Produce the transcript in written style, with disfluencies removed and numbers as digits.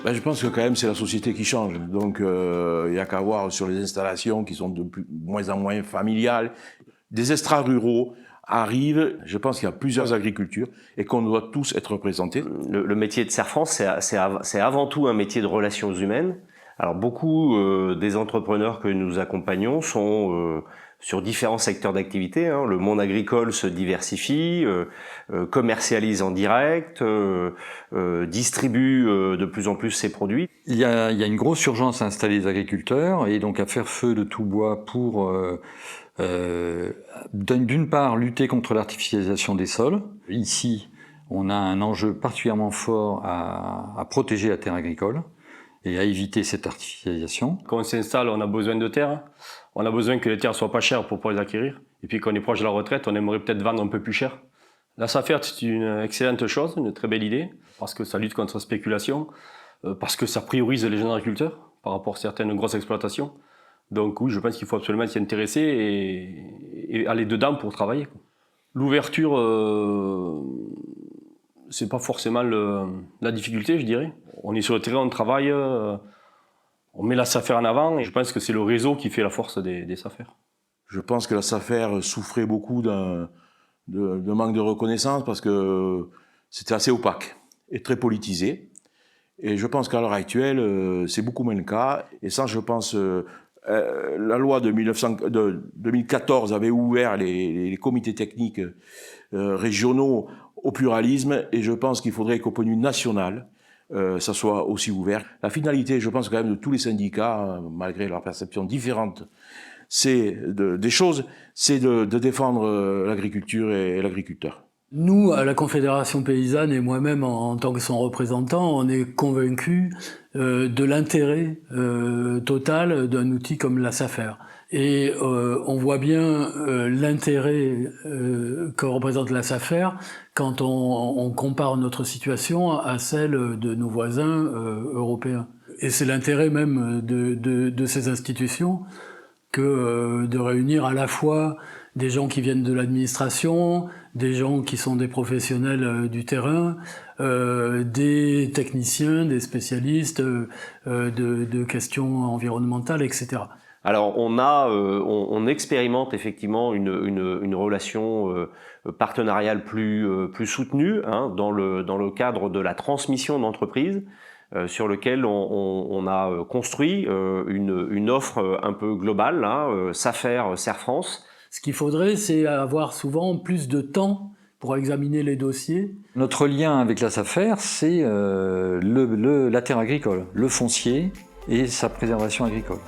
Ben, je pense que quand même c'est la société qui change. Donc il n'y a qu'à voir sur les installations qui sont de moins en moins familiales. Des extra-ruraux arrivent. Je pense qu'il y a plusieurs agricultures et qu'on doit tous être représentés. Le métier de Serre France, c'est avant tout un métier de relations humaines. Alors beaucoup des entrepreneurs que nous accompagnons sont sur différents secteurs d'activité. Hein. Le monde agricole se diversifie, commercialise en direct, distribue de plus en plus ses produits. Il y a une grosse urgence à installer les agriculteurs et donc à faire feu de tout bois pour d'une part lutter contre l'artificialisation des sols. Ici, on a un enjeu particulièrement fort à protéger la terre agricole et à éviter cette artificialisation. Quand on s'installe, on a besoin de terre. On a besoin que les terres soient pas chères pour pouvoir les acquérir. Et puis quand on est proche de la retraite, on aimerait peut-être vendre un peu plus cher. La SAFER, c'est une excellente chose, une très belle idée, parce que ça lutte contre la spéculation, parce que ça priorise les jeunes agriculteurs par rapport à certaines grosses exploitations. Donc oui, je pense qu'il faut absolument s'y intéresser et aller dedans pour travailler. L'ouverture, c'est pas forcément la difficulté, je dirais. On est sur le terrain, on travaille, on met la SAFER en avant et je pense que c'est le réseau qui fait la force des SAFER. Je pense que la SAFER souffrait beaucoup de manque de reconnaissance parce que c'était assez opaque et très politisé. Et je pense qu'à l'heure actuelle, c'est beaucoup moins le cas. Et ça, je pense, la loi de 2014 avait ouvert les comités techniques régionaux au pluralisme. Et je pense qu'il faudrait qu'au point de vue national, ça soit aussi ouvert. La finalité, je pense quand même de tous les syndicats, malgré leur perception différente, c'est de défendre l'agriculture et l'agriculteur. Nous, à la Confédération Paysanne et moi-même en tant que son représentant, on est convaincus de l'intérêt total d'un outil comme la SAFER. Et on voit bien l'intérêt que représente la SAFER quand on compare notre situation à celle de nos voisins européens. Et c'est l'intérêt même de ces institutions que de réunir à la fois des gens qui viennent de l'administration, des gens qui sont des professionnels du terrain, des techniciens, des spécialistes de questions environnementales, etc. Alors on expérimente effectivement une relation partenariale plus soutenue hein, dans le cadre de la transmission d'entreprise. Sur lequel on a construit une offre un peu globale, hein, SAFER, Serre France. Ce qu'il faudrait, c'est avoir souvent plus de temps pour examiner les dossiers. Notre lien avec la SAFER, c'est la terre agricole, le foncier et sa préservation agricole.